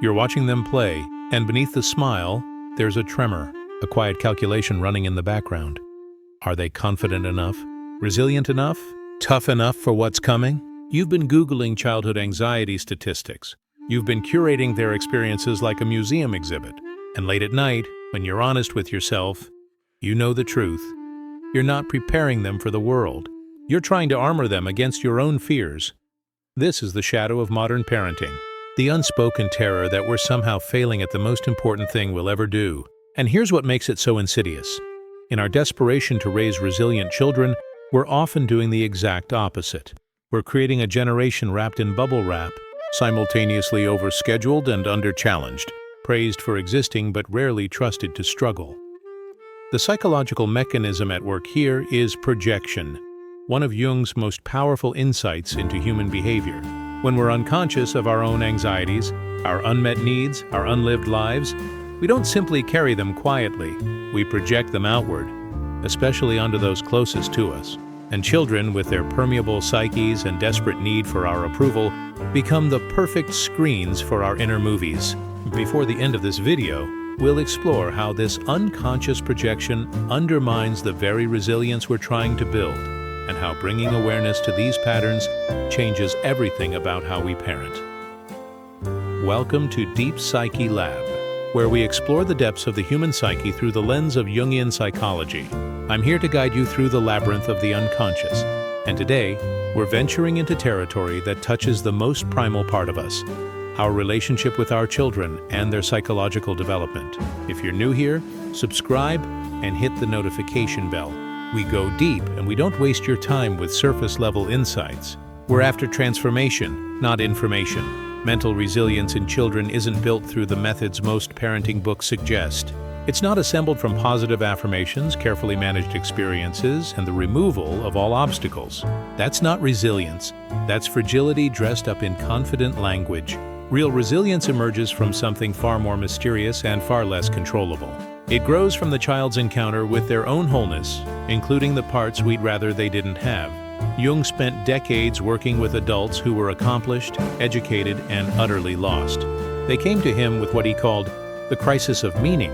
You're watching them play, and beneath the smile, there's a tremor, a quiet calculation running in the background. Are they confident enough? Resilient enough? Tough enough for what's coming? You've been Googling childhood anxiety statistics. You've been curating their experiences like a museum exhibit. And late at night, when you're honest with yourself, you know the truth. You're not preparing them for the world. You're trying to armor them against your own fears. This is the shadow of modern parenting. The unspoken terror that we're somehow failing at the most important thing we'll ever do. And here's what makes it so insidious. In our desperation to raise resilient children, we're often doing the exact opposite. We're creating a generation wrapped in bubble wrap, simultaneously overscheduled and under-challenged, praised for existing but rarely trusted to struggle. The psychological mechanism at work here is projection, one of Jung's most powerful insights into human behavior. When we're unconscious of our own anxieties, our unmet needs, our unlived lives, we don't simply carry them quietly, we project them outward, especially onto those closest to us. And children, with their permeable psyches and desperate need for our approval, become the perfect screens for our inner movies. Before the end of this video, we'll explore how this unconscious projection undermines the very resilience we're trying to build, and how bringing awareness to these patterns changes everything about how we parent. Welcome to Deep Psyche Lab, where we explore the depths of the human psyche through the lens of Jungian psychology. I'm here to guide you through the labyrinth of the unconscious, and today, we're venturing into territory that touches the most primal part of us, our relationship with our children and their psychological development. If you're new here, subscribe and hit the notification bell. We go deep and we don't waste your time with surface-level insights. We're after transformation, not information. Mental resilience in children isn't built through the methods most parenting books suggest. It's not assembled from positive affirmations, carefully managed experiences, and the removal of all obstacles. That's not resilience. That's fragility dressed up in confident language. Real resilience emerges from something far more mysterious and far less controllable. It grows from the child's encounter with their own wholeness, including the parts we'd rather they didn't have. Jung spent decades working with adults who were accomplished, educated, and utterly lost. They came to him with what he called the crisis of meaning,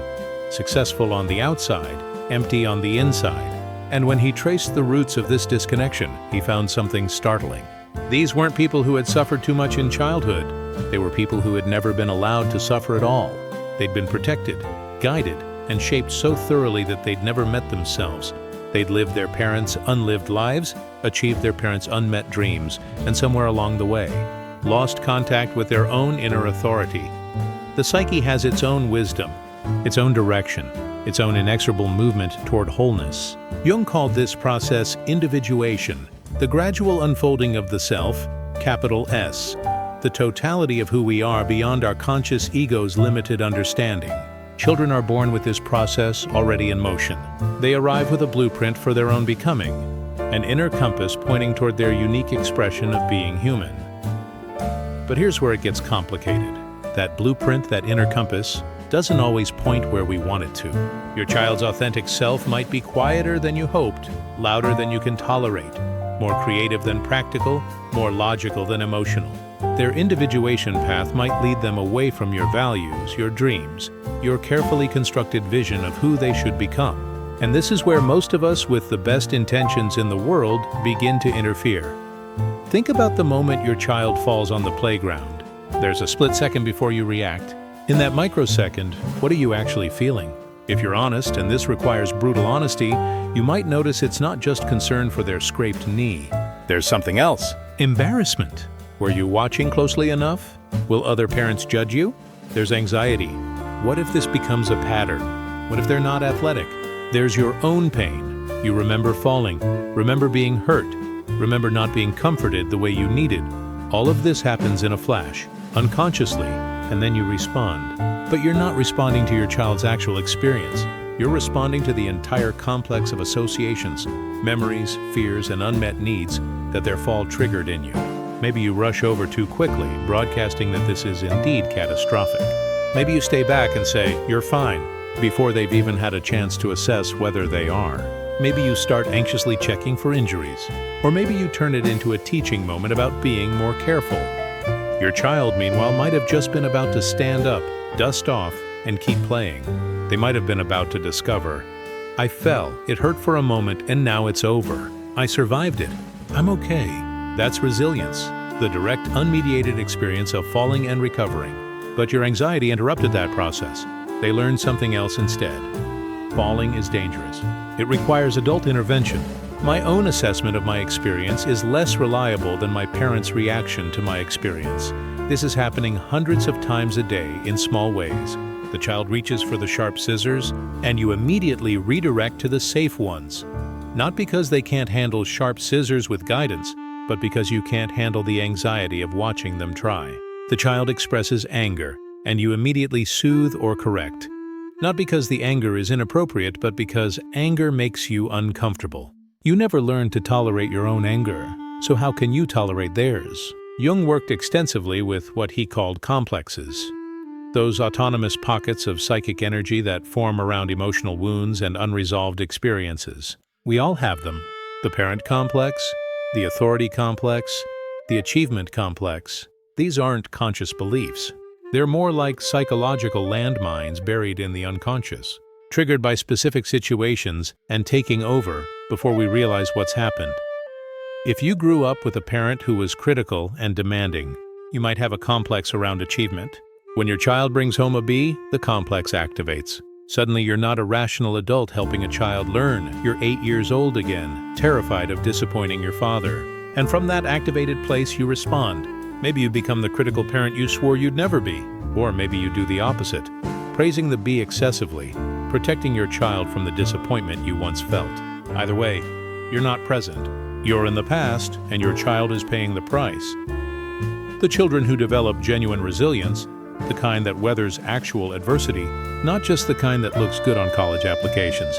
successful on the outside, empty on the inside. And when he traced the roots of this disconnection, he found something startling. These weren't people who had suffered too much in childhood. They were people who had never been allowed to suffer at all. They'd been protected, guided, and shaped so thoroughly that they'd never met themselves. They'd lived their parents' unlived lives, achieved their parents' unmet dreams, and somewhere along the way, lost contact with their own inner authority. The psyche has its own wisdom, its own direction, its own inexorable movement toward wholeness. Jung called this process individuation, the gradual unfolding of the self, capital S, the totality of who we are beyond our conscious ego's limited understanding. Children are born with this process already in motion. They arrive with a blueprint for their own becoming, an inner compass pointing toward their unique expression of being human. But here's where it gets complicated. That blueprint, that inner compass, doesn't always point where we want it to. Your child's authentic self might be quieter than you hoped, louder than you can tolerate, more creative than practical, more logical than emotional. Their individuation path might lead them away from your values, your dreams, your carefully constructed vision of who they should become. And this is where most of us with the best intentions in the world begin to interfere. Think about the moment your child falls on the playground. There's a split second before you react. In that microsecond, what are you actually feeling? If you're honest, and this requires brutal honesty, you might notice it's not just concern for their scraped knee. There's something else. Embarrassment. Were you watching closely enough? Will other parents judge you? There's anxiety. What if this becomes a pattern? What if they're not athletic? There's your own pain. You remember falling, remember being hurt, remember not being comforted the way you needed. All of this happens in a flash, unconsciously, and then you respond. But you're not responding to your child's actual experience. You're responding to the entire complex of associations, memories, fears, and unmet needs that their fall triggered in you. Maybe you rush over too quickly, broadcasting that this is indeed catastrophic. Maybe you stay back and say, "You're fine," before they've even had a chance to assess whether they are. Maybe you start anxiously checking for injuries. Or maybe you turn it into a teaching moment about being more careful. Your child, meanwhile, might have just been about to stand up, dust off, and keep playing. They might have been about to discover, I fell, it hurt for a moment, and now it's over. I survived it. I'm okay. That's resilience, the direct, unmediated experience of falling and recovering. But your anxiety interrupted that process. They learned something else instead. Falling is dangerous. It requires adult intervention. My own assessment of my experience is less reliable than my parents' reaction to my experience. This is happening hundreds of times a day in small ways. The child reaches for the sharp scissors, and you immediately redirect to the safe ones. Not because they can't handle sharp scissors with guidance, but because you can't handle the anxiety of watching them try. The child expresses anger, and you immediately soothe or correct. Not because the anger is inappropriate, but because anger makes you uncomfortable. You never learned to tolerate your own anger, so how can you tolerate theirs? Jung worked extensively with what he called complexes. Those autonomous pockets of psychic energy that form around emotional wounds and unresolved experiences. We all have them. The parent complex, the authority complex, the achievement complex. These aren't conscious beliefs. They're more like psychological landmines buried in the unconscious, triggered by specific situations and taking over before we realize what's happened. If you grew up with a parent who was critical and demanding, you might have a complex around achievement. When your child brings home a B, the complex activates. Suddenly you're not a rational adult helping a child learn. You're 8 years old again, terrified of disappointing your father. And from that activated place you respond. Maybe you become the critical parent you swore you'd never be. Or maybe you do the opposite, praising the B excessively, protecting your child from the disappointment you once felt. Either way, you're not present. You're in the past, and your child is paying the price. The children who develop genuine resilience, the kind that weathers actual adversity, not just the kind that looks good on college applications.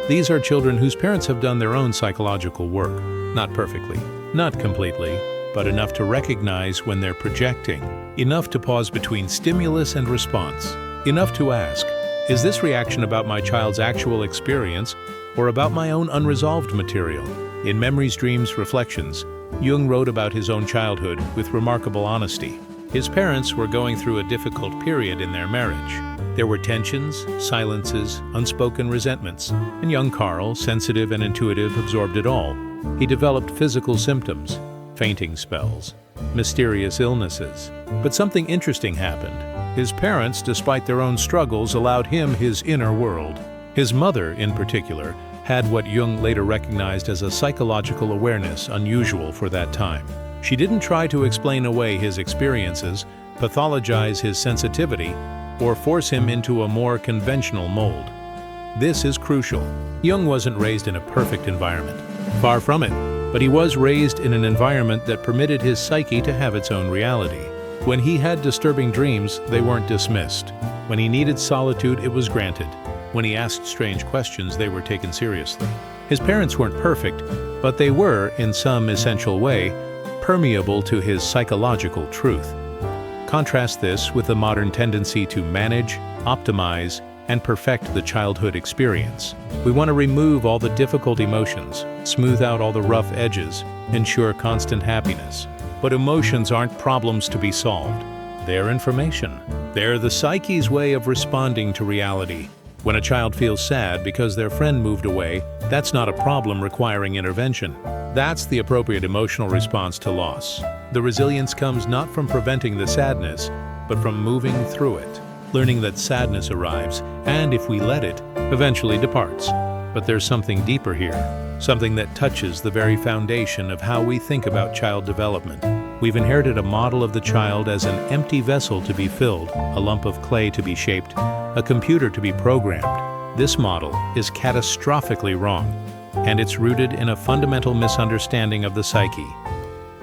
These are children whose parents have done their own psychological work. Not perfectly, not completely, but enough to recognize when they're projecting. Enough to pause between stimulus and response. Enough to ask, is this reaction about my child's actual experience or about my own unresolved material? In Memories, Dreams, Reflections, Jung wrote about his own childhood with remarkable honesty. His parents were going through a difficult period in their marriage. There were tensions, silences, unspoken resentments, and young Carl, sensitive and intuitive, absorbed it all. He developed physical symptoms, fainting spells, mysterious illnesses. But something interesting happened. His parents, despite their own struggles, allowed him his inner world. His mother, in particular, had what Jung later recognized as a psychological awareness unusual for that time. She didn't try to explain away his experiences, pathologize his sensitivity, or force him into a more conventional mold. This is crucial. Jung wasn't raised in a perfect environment. Far from it, but he was raised in an environment that permitted his psyche to have its own reality. When he had disturbing dreams, they weren't dismissed. When he needed solitude, it was granted. When he asked strange questions, they were taken seriously. His parents weren't perfect, but they were, in some essential way, permeable to his psychological truth. Contrast this with the modern tendency to manage, optimize, and perfect the childhood experience. We want to remove all the difficult emotions, smooth out all the rough edges, ensure constant happiness. But emotions aren't problems to be solved. They're information. They're the psyche's way of responding to reality. When a child feels sad because their friend moved away, that's not a problem requiring intervention. That's the appropriate emotional response to loss. The resilience comes not from preventing the sadness, but from moving through it, learning that sadness arrives, and if we let it, eventually departs. But there's something deeper here, something that touches the very foundation of how we think about child development. We've inherited a model of the child as an empty vessel to be filled, a lump of clay to be shaped, a computer to be programmed. This model is catastrophically wrong, and it's rooted in a fundamental misunderstanding of the psyche.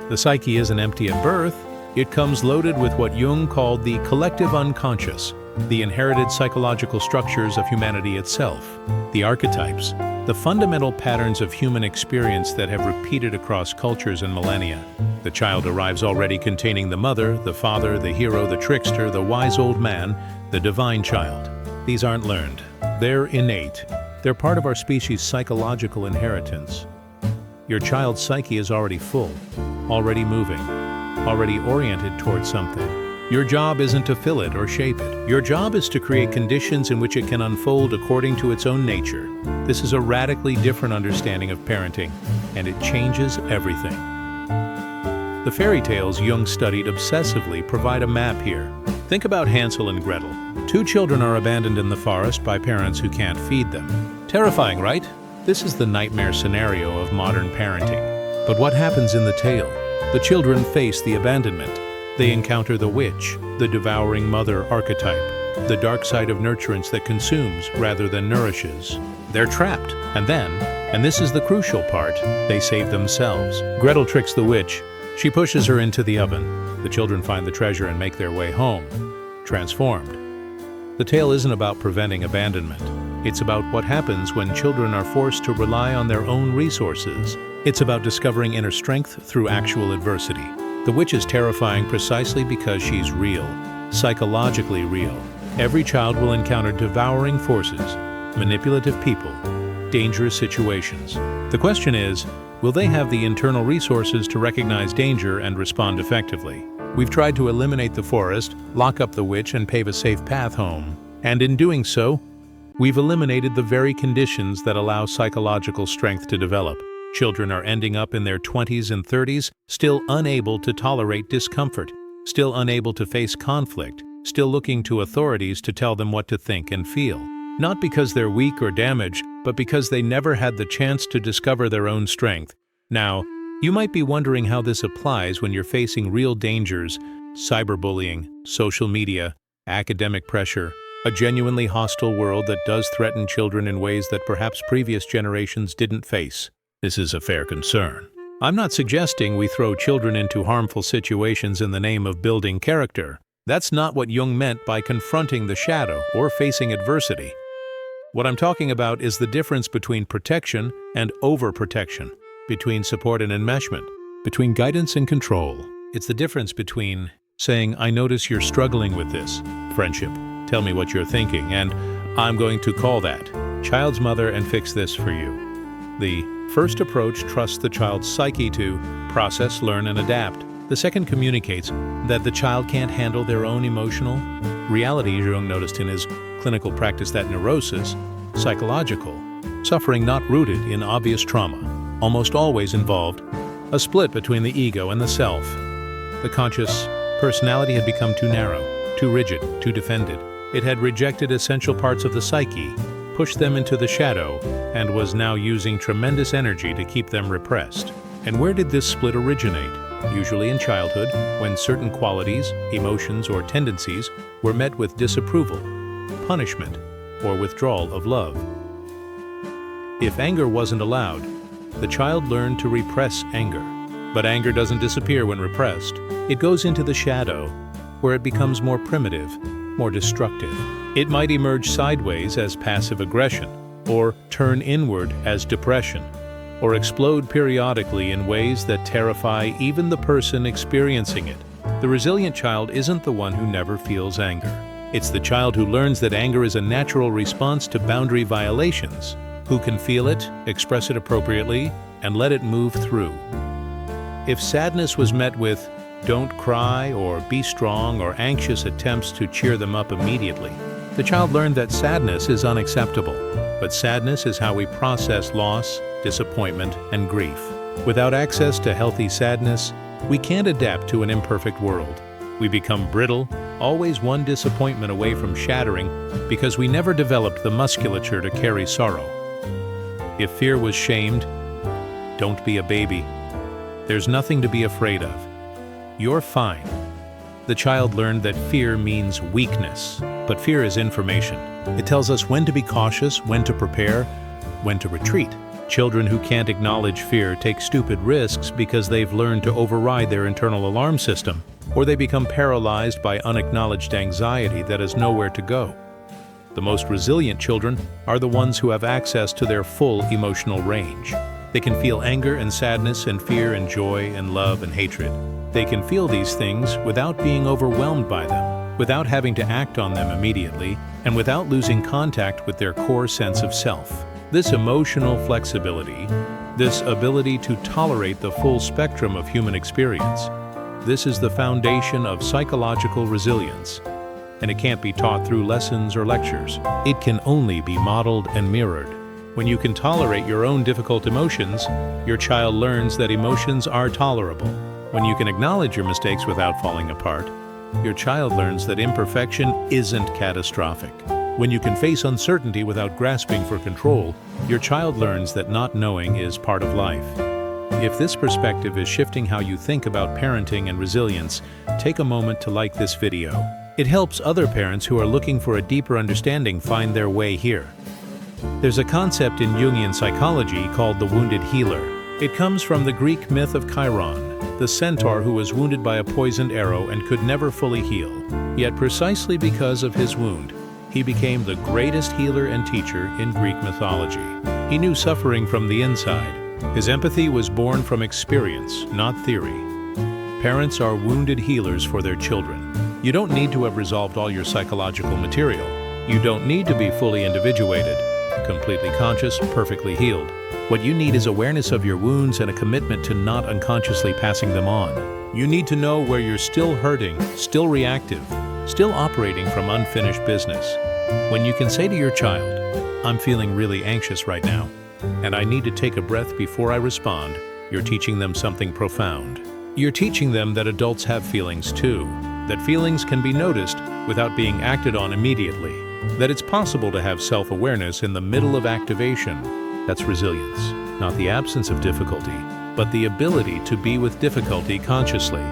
The psyche isn't empty at birth. It comes loaded with what Jung called the collective unconscious, the inherited psychological structures of humanity itself, the archetypes, the fundamental patterns of human experience that have repeated across cultures and millennia. The child arrives already containing the mother, the father, the hero, the trickster, the wise old man, the divine child. These aren't learned. They're innate. They're part of our species' psychological inheritance. Your child's psyche is already full, already moving. already oriented towards something. Your job isn't to fill it or shape it. Your job is to create conditions in which it can unfold according to its own nature. This is a radically different understanding of parenting, and it changes everything. The fairy tales Jung studied obsessively provide a map here. Think about Hansel and Gretel. Two children are abandoned in the forest by parents who can't feed them. Terrifying, right? This is the nightmare scenario of modern parenting. But what happens in the tale? The children face the abandonment. They encounter the witch, the devouring mother archetype, the dark side of nurturance that consumes rather than nourishes. They're trapped, and then, and this is the crucial part, they save themselves. Gretel tricks the witch. She pushes her into the oven. The children find the treasure and make their way home, transformed. The tale isn't about preventing abandonment. It's about what happens when children are forced to rely on their own resources. It's about discovering inner strength through actual adversity. The witch is terrifying precisely because she's real, psychologically real. Every child will encounter devouring forces, manipulative people, dangerous situations. The question is, will they have the internal resources to recognize danger and respond effectively? We've tried to eliminate the forest, lock up the witch, and pave a safe path home. And in doing so, we've eliminated the very conditions that allow psychological strength to develop. Children are ending up in their 20s and 30s, still unable to tolerate discomfort, still unable to face conflict, still looking to authorities to tell them what to think and feel. Not because they're weak or damaged, but because they never had the chance to discover their own strength. Now, you might be wondering how this applies when you're facing real dangers: cyberbullying, social media, academic pressure, a genuinely hostile world that does threaten children in ways that perhaps previous generations didn't face. This is a fair concern. I'm not suggesting we throw children into harmful situations in the name of building character. That's not what Jung meant by confronting the shadow or facing adversity. What I'm talking about is the difference between protection and overprotection, between support and enmeshment, between guidance and control. It's the difference between saying, "I notice you're struggling with this," friendship, "Tell me what you're thinking," and "I'm going to call that child's mother and fix this for you." The first approach trusts the child's psyche to process, learn, and adapt. The second communicates that the child can't handle their own emotional reality. Jung noticed in his clinical practice that neurosis, psychological, suffering not rooted in obvious trauma, almost always involved a split between the ego and the self. The conscious personality had become too narrow, too rigid, too defended. It had rejected essential parts of the psyche, pushed them into the shadow, and was now using tremendous energy to keep them repressed. And where did this split originate? Usually in childhood, when certain qualities, emotions, or tendencies were met with disapproval, punishment, or withdrawal of love. If anger wasn't allowed, the child learned to repress anger. But anger doesn't disappear when repressed. It goes into the shadow, where it becomes more primitive, more destructive. It might emerge sideways as passive aggression, or turn inward as depression, or explode periodically in ways that terrify even the person experiencing it. The resilient child isn't the one who never feels anger. It's the child who learns that anger is a natural response to boundary violations, who can feel it, express it appropriately, and let it move through. If sadness was met with "don't cry" or "be strong" or anxious attempts to cheer them up immediately, the child learned that sadness is unacceptable. But sadness is how we process loss, disappointment, and grief. Without access to healthy sadness, we can't adapt to an imperfect world. We become brittle, always one disappointment away from shattering, because we never developed the musculature to carry sorrow. If fear was shamed, don't be a baby. There's nothing to be afraid of. You're fine. The child learned that fear means weakness, but fear is information. It tells us when to be cautious, when to prepare, when to retreat. Children who can't acknowledge fear take stupid risks because they've learned to override their internal alarm system, or they become paralyzed by unacknowledged anxiety that has nowhere to go. The most resilient children are the ones who have access to their full emotional range. They can feel anger and sadness and fear and joy and love and hatred. They can feel these things without being overwhelmed by them, without having to act on them immediately, and without losing contact with their core sense of self. This emotional flexibility, this ability to tolerate the full spectrum of human experience, This is the foundation of psychological resilience, and it can't be taught through lessons or lectures. It can only be modeled and mirrored. When you can tolerate your own difficult emotions, your child learns that emotions are tolerable. When you can acknowledge your mistakes without falling apart, your child learns that imperfection isn't catastrophic. When you can face uncertainty without grasping for control, your child learns that not knowing is part of life. If this perspective is shifting how you think about parenting and resilience, take a moment to like this video. It helps other parents who are looking for a deeper understanding find their way here. There's a concept in Jungian psychology called the wounded healer. It comes from the Greek myth of Chiron, the centaur who was wounded by a poisoned arrow and could never fully heal. Yet precisely because of his wound, he became the greatest healer and teacher in Greek mythology. He knew suffering from the inside. His empathy was born from experience, not theory. Parents are wounded healers for their children. You don't need to have resolved all your psychological material. You don't need to be fully individuated, completely conscious, perfectly healed. What you need is awareness of your wounds and a commitment to not unconsciously passing them on. You need to know where you're still hurting, still reactive, still operating from unfinished business. When you can say to your child, "I'm feeling really anxious right now, and I need to take a breath before I respond," you're teaching them something profound. You're teaching them that adults have feelings too, that feelings can be noticed without being acted on immediately, that it's possible to have self-awareness in the middle of activation. That's resilience, not the absence of difficulty, but the ability to be with difficulty consciously.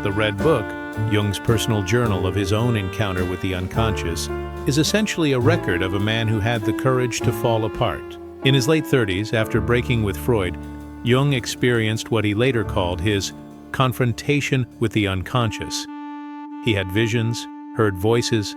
The Red Book, Jung's personal journal of his own encounter with the unconscious, is essentially a record of a man who had the courage to fall apart. In his late 30s, after breaking with Freud, Jung experienced what he later called his confrontation with the unconscious. He had visions, heard voices,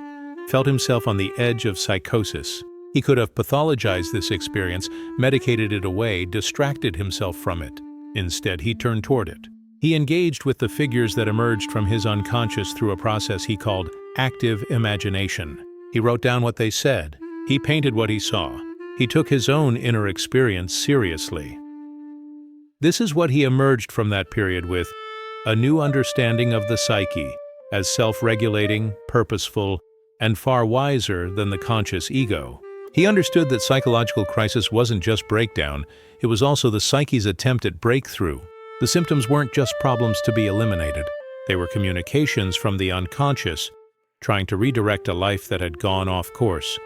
felt himself on the edge of psychosis. He could have pathologized this experience, medicated it away, distracted himself from it. Instead, he turned toward it. He engaged with the figures that emerged from his unconscious through a process he called active imagination. He wrote down what they said. He painted what he saw. He took his own inner experience seriously. This is what he emerged from that period with: a new understanding of the psyche as self-regulating, purposeful, and far wiser than the conscious ego. He understood that psychological crisis wasn't just breakdown, it was also the psyche's attempt at breakthrough. The symptoms weren't just problems to be eliminated. They were communications from the unconscious, trying to redirect a life that had gone off course.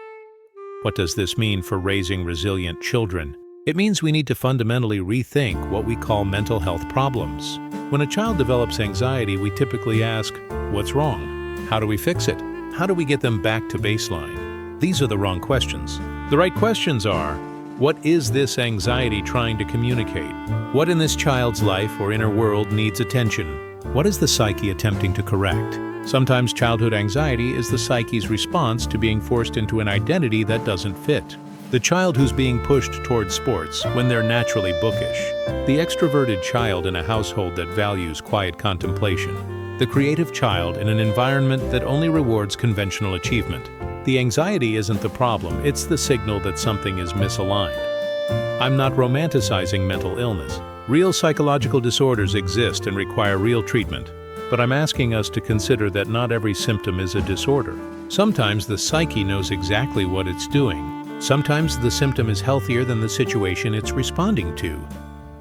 What does this mean for raising resilient children? It means we need to fundamentally rethink what we call mental health problems. When a child develops anxiety, we typically ask, "What's wrong? How do we fix it? How do we get them back to baseline?" These are the wrong questions. The right questions are, what is this anxiety trying to communicate? What in this child's life or inner world needs attention? What is the psyche attempting to correct? Sometimes childhood anxiety is the psyche's response to being forced into an identity that doesn't fit. The child who's being pushed towards sports when they're naturally bookish. The extroverted child in a household that values quiet contemplation. The creative child in an environment that only rewards conventional achievement. The anxiety isn't the problem, it's the signal that something is misaligned. I'm not romanticizing mental illness. Real psychological disorders exist and require real treatment. But I'm asking us to consider that not every symptom is a disorder. Sometimes the psyche knows exactly what it's doing. Sometimes the symptom is healthier than the situation it's responding to.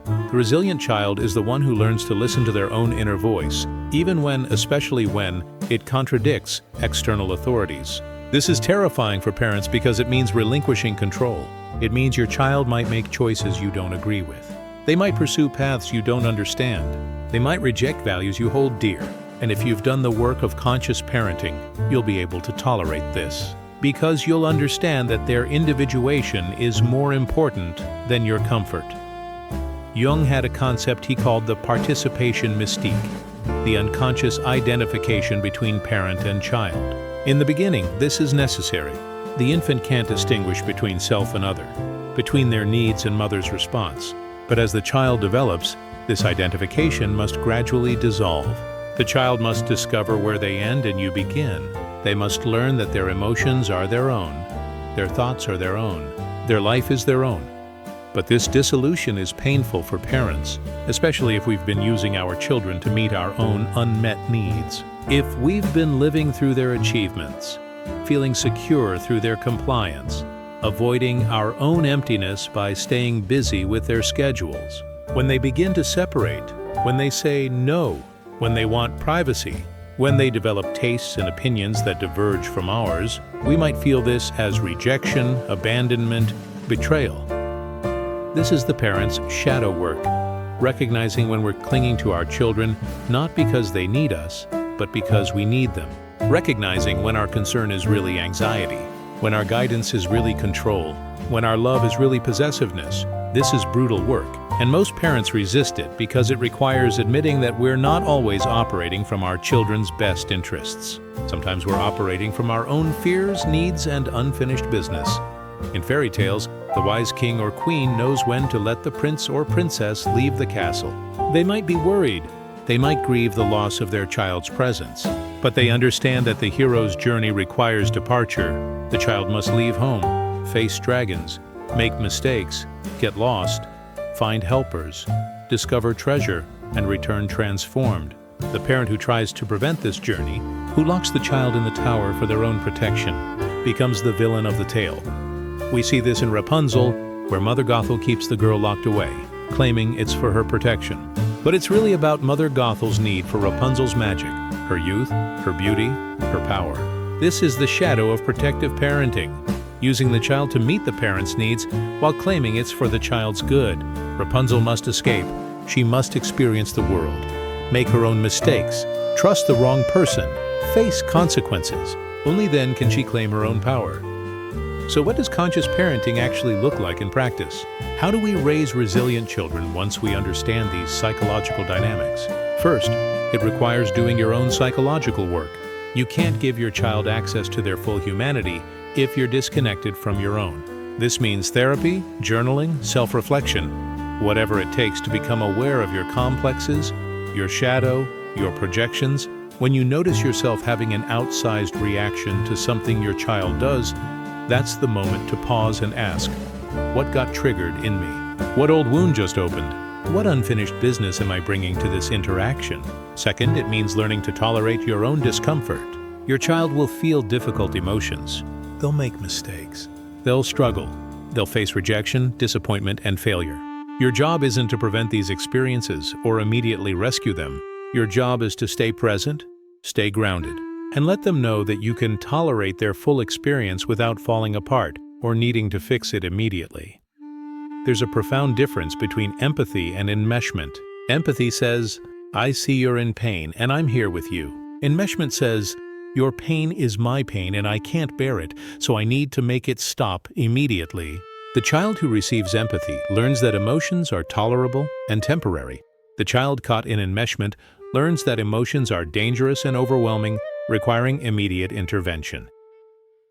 The resilient child is the one who learns to listen to their own inner voice, even when, especially when, it contradicts external authorities. This is terrifying for parents because it means relinquishing control. It means your child might make choices you don't agree with. They might pursue paths you don't understand. They might reject values you hold dear. And if you've done the work of conscious parenting, you'll be able to tolerate this. Because you'll understand that their individuation is more important than your comfort. Jung had a concept he called the participation mystique, the unconscious identification between parent and child. In the beginning, this is necessary. The infant can't distinguish between self and other, between their needs and mother's response. But as the child develops, this identification must gradually dissolve. The child must discover where they end and you begin. They must learn that their emotions are their own, their thoughts are their own, their life is their own. But this dissolution is painful for parents, especially if we've been using our children to meet our own unmet needs. If we've been living through their achievements, feeling secure through their compliance, avoiding our own emptiness by staying busy with their schedules. When they begin to separate, when they say no, when they want privacy, when they develop tastes and opinions that diverge from ours, we might feel this as rejection, abandonment, betrayal. This is the parent's shadow work, recognizing when we're clinging to our children not because they need us, but because we need them. Recognizing when our concern is really anxiety, when our guidance is really control, when our love is really possessiveness. This is brutal work, and most parents resist it because it requires admitting that we're not always operating from our children's best interests. Sometimes we're operating from our own fears, needs, and unfinished business. In fairy tales, the wise king or queen knows when to let the prince or princess leave the castle. They might be worried. They might grieve the loss of their child's presence. But they understand that the hero's journey requires departure. The child must leave home, face dragons, make mistakes, get lost, find helpers, discover treasure, and return transformed. The parent who tries to prevent this journey, who locks the child in the tower for their own protection, becomes the villain of the tale. We see this in Rapunzel, where Mother Gothel keeps the girl locked away, claiming it's for her protection. But it's really about Mother Gothel's need for Rapunzel's magic, her youth, her beauty, her power. This is the shadow of protective parenting, using the child to meet the parent's needs while claiming it's for the child's good. Rapunzel must escape. She must experience the world, make her own mistakes, trust the wrong person, face consequences. Only then can she claim her own power. So what does conscious parenting actually look like in practice? How do we raise resilient children once we understand these psychological dynamics? First, it requires doing your own psychological work. You can't give your child access to their full humanity if you're disconnected from your own. This means therapy, journaling, self-reflection, whatever it takes to become aware of your complexes, your shadow, your projections. When you notice yourself having an outsized reaction to something your child does, that's the moment to pause and ask, what got triggered in me? What old wound just opened? What unfinished business am I bringing to this interaction? Second, it means learning to tolerate your own discomfort. Your child will feel difficult emotions. They'll make mistakes. They'll struggle. They'll face rejection, disappointment, and failure. Your job isn't to prevent these experiences or immediately rescue them. Your job is to stay present, stay grounded, and let them know that you can tolerate their full experience without falling apart or needing to fix it immediately. There's a profound difference between empathy and enmeshment. Empathy says, I see you're in pain and I'm here with you. Enmeshment says, your pain is my pain and I can't bear it, so I need to make it stop immediately. The child who receives empathy learns that emotions are tolerable and temporary. The child caught in enmeshment learns that emotions are dangerous and overwhelming, requiring immediate intervention.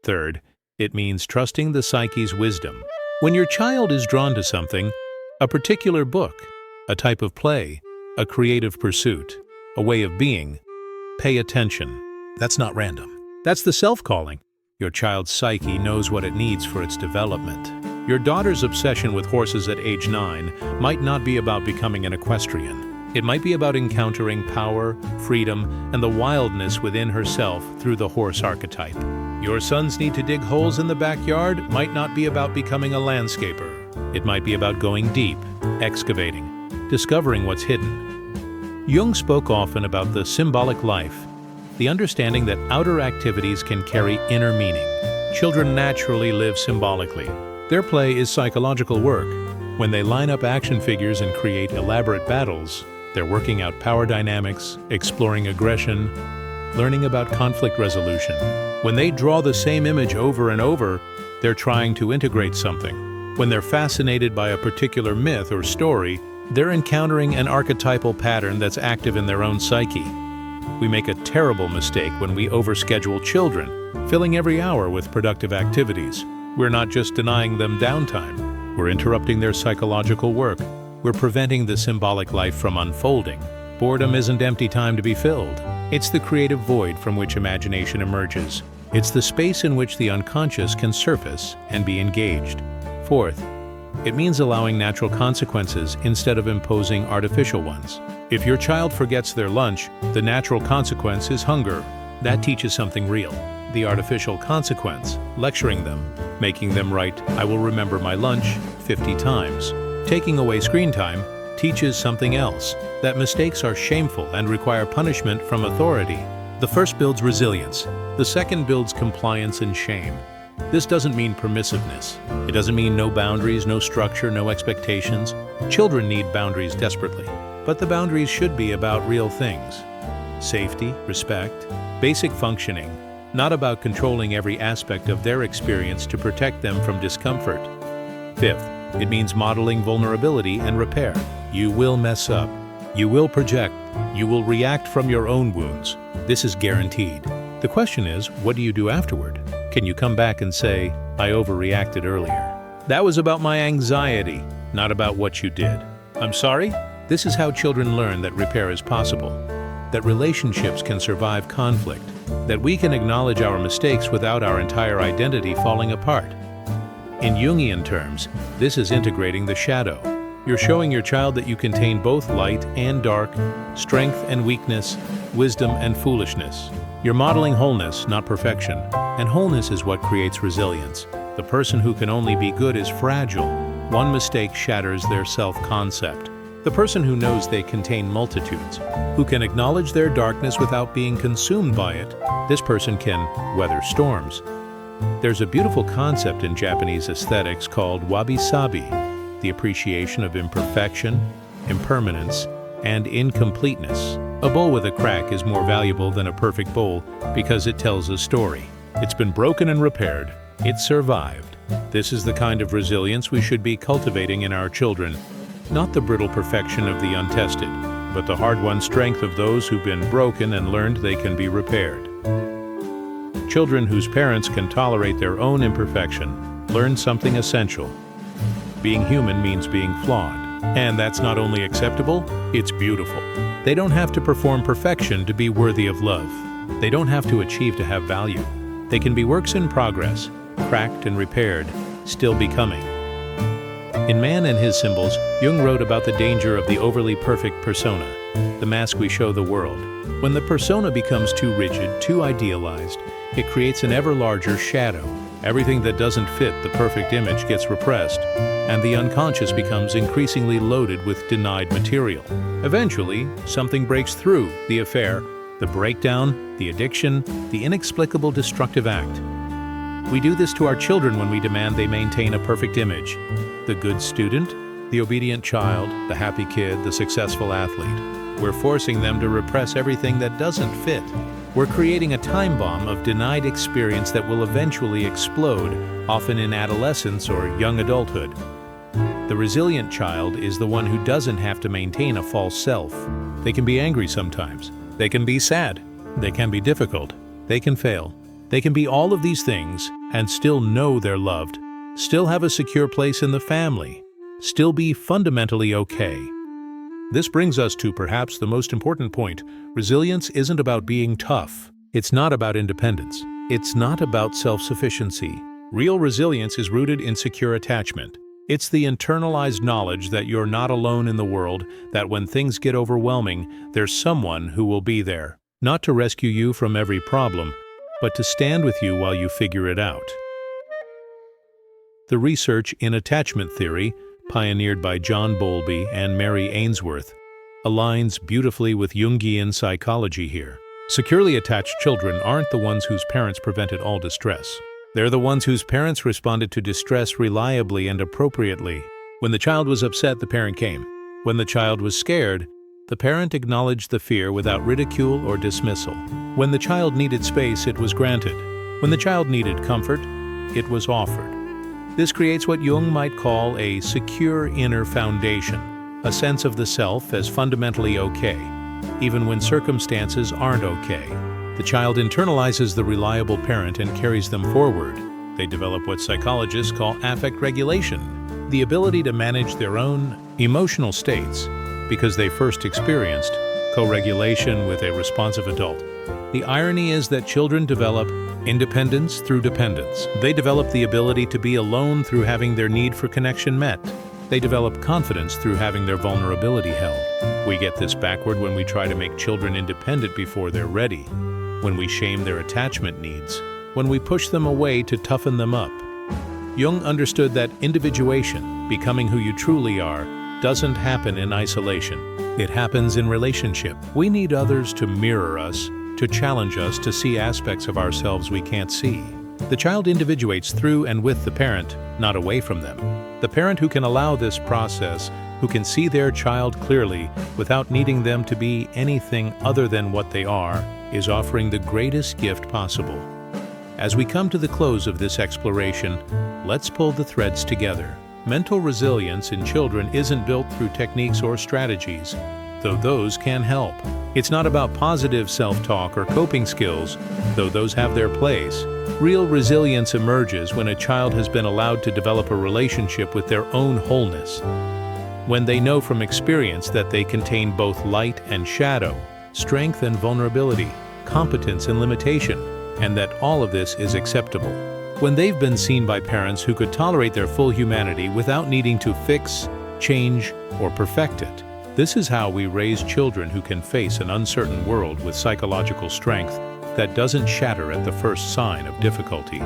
Third, it means trusting the psyche's wisdom. When your child is drawn to something, a particular book, a type of play, a creative pursuit, a way of being, pay attention. That's not random. That's the self-calling. Your child's psyche knows what it needs for its development. Your daughter's obsession with horses at age 9 might not be about becoming an equestrian. It might be about encountering power, freedom, and the wildness within herself through the horse archetype. Your son's need to dig holes in the backyard might not be about becoming a landscaper. It might be about going deep, excavating, discovering what's hidden. Jung spoke often about the symbolic life, the understanding that outer activities can carry inner meaning. Children naturally live symbolically. Their play is psychological work. When they line up action figures and create elaborate battles, they're working out power dynamics, exploring aggression, learning about conflict resolution. When they draw the same image over and over, they're trying to integrate something. When they're fascinated by a particular myth or story, they're encountering an archetypal pattern that's active in their own psyche. We make a terrible mistake when we overschedule children, filling every hour with productive activities. We're not just denying them downtime. We're interrupting their psychological work. We're preventing the symbolic life from unfolding. Boredom isn't empty time to be filled. It's the creative void from which imagination emerges. It's the space in which the unconscious can surface and be engaged. Fourth, It means allowing natural consequences instead of imposing artificial ones. If your child forgets their lunch, the natural consequence is hunger. That teaches something real. The artificial consequence, lecturing them, making them write, "I will remember my lunch" 50 times. Taking away screen time teaches something else, that mistakes are shameful and require punishment from authority. The first builds resilience. The second builds compliance and shame. This doesn't mean permissiveness. It doesn't mean no boundaries, no structure, no expectations. Children need boundaries desperately, but the boundaries should be about real things. Safety, respect, basic functioning, not about controlling every aspect of their experience to protect them from discomfort. Fifth, it means modeling vulnerability and repair. You will mess up. You will project. You will react from your own wounds. This is guaranteed. The question is, what do you do afterward? Can you come back and say, "I overreacted earlier. That was about my anxiety, not about what you did. I'm sorry"? This is how children learn that repair is possible, that relationships can survive conflict, that we can acknowledge our mistakes without our entire identity falling apart. In Jungian terms, this is integrating the shadow. You're showing your child that you contain both light and dark, strength and weakness, wisdom and foolishness. You're modeling wholeness, not perfection, and wholeness is what creates resilience. The person who can only be good is fragile. One mistake shatters their self-concept. The person who knows they contain multitudes, who can acknowledge their darkness without being consumed by it, this person can weather storms. There's a beautiful concept in Japanese aesthetics called wabi-sabi, the appreciation of imperfection, impermanence, and incompleteness. A bowl with a crack is more valuable than a perfect bowl because it tells a story. It's been broken and repaired. It survived. This is the kind of resilience we should be cultivating in our children. Not the brittle perfection of the untested, but the hard-won strength of those who've been broken and learned they can be repaired. Children whose parents can tolerate their own imperfection learn something essential. Being human means being flawed. And that's not only acceptable, it's beautiful. They don't have to perform perfection to be worthy of love. They don't have to achieve to have value. They can be works in progress, cracked and repaired, still becoming. In Man and His Symbols, Jung wrote about the danger of the overly perfect persona, the mask we show the world. When the persona becomes too rigid, too idealized, it creates an ever larger shadow. Everything that doesn't fit the perfect image gets repressed, and the unconscious becomes increasingly loaded with denied material. Eventually, something breaks through: the affair, the breakdown, the addiction, the inexplicable destructive act. We do this to our children when we demand they maintain a perfect image. The good student, the obedient child, the happy kid, the successful athlete. We're forcing them to repress everything that doesn't fit. We're creating a time bomb of denied experience that will eventually explode, often in adolescence or young adulthood. The resilient child is the one who doesn't have to maintain a false self. They can be angry sometimes. They can be sad. They can be difficult. They can fail. They can be all of these things and still know they're loved, still have a secure place in the family, still be fundamentally okay. This brings us to perhaps the most important point. Resilience isn't about being tough. It's not about independence. It's not about self-sufficiency. Real resilience is rooted in secure attachment. It's the internalized knowledge that you're not alone in the world, that when things get overwhelming, there's someone who will be there, not to rescue you from every problem, but to stand with you while you figure it out. The research in attachment theory, pioneered by John Bowlby and Mary Ainsworth, aligns beautifully with Jungian psychology here. Securely attached children aren't the ones whose parents prevented all distress. They're the ones whose parents responded to distress reliably and appropriately. When the child was upset, the parent came. When the child was scared, the parent acknowledged the fear without ridicule or dismissal. When the child needed space, it was granted. When the child needed comfort, it was offered. This creates what Jung might call a secure inner foundation, a sense of the self as fundamentally okay, even when circumstances aren't okay. The child internalizes the reliable parent and carries them forward. They develop what psychologists call affect regulation, the ability to manage their own emotional states because they first experienced co-regulation with a responsive adult. The irony is that children develop independence through dependence. They develop the ability to be alone through having their need for connection met. They develop confidence through having their vulnerability held. We get this backward when we try to make children independent before they're ready, when we shame their attachment needs, when we push them away to toughen them up. Jung understood that individuation, becoming who you truly are, doesn't happen in isolation. It happens in relationship. We need others to mirror us, to challenge us to see aspects of ourselves we can't see. The child individuates through and with the parent, not away from them. The parent who can allow this process, who can see their child clearly without needing them to be anything other than what they are, is offering the greatest gift possible. As we come to the close of this exploration, let's pull the threads together. Mental resilience in children isn't built through techniques or strategies, though those can help. It's not about positive self-talk or coping skills, though those have their place. Real resilience emerges when a child has been allowed to develop a relationship with their own wholeness, when they know from experience that they contain both light and shadow, strength and vulnerability, competence and limitation, and that all of this is acceptable. When they've been seen by parents who could tolerate their full humanity without needing to fix, change, or perfect it. This is how we raise children who can face an uncertain world with psychological strength that doesn't shatter at the first sign of difficulty.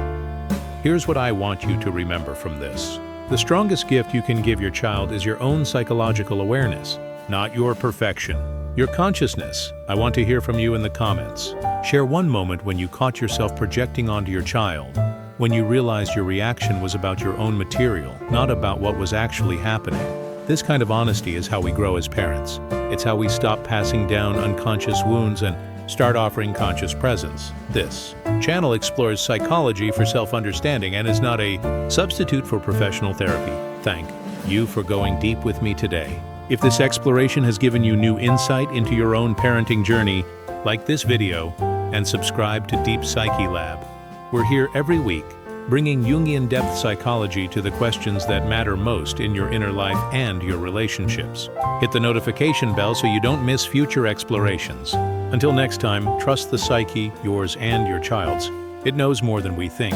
Here's what I want you to remember from this. The strongest gift you can give your child is your own psychological awareness, not your perfection. Your consciousness. I want to hear from you in the comments. Share one moment when you caught yourself projecting onto your child, when you realized your reaction was about your own material, not about what was actually happening. This kind of honesty is how we grow as parents. It's how we stop passing down unconscious wounds and start offering conscious presence. This channel explores psychology for self-understanding and is not a substitute for professional therapy. Thank you for going deep with me today. If this exploration has given you new insight into your own parenting journey, like this video and subscribe to Deep Psyche Lab. We're here every week, bringing Jungian depth psychology to the questions that matter most in your inner life and your relationships. Hit the notification bell so you don't miss future explorations. Until next time, trust the psyche, yours and your child's. It knows more than we think.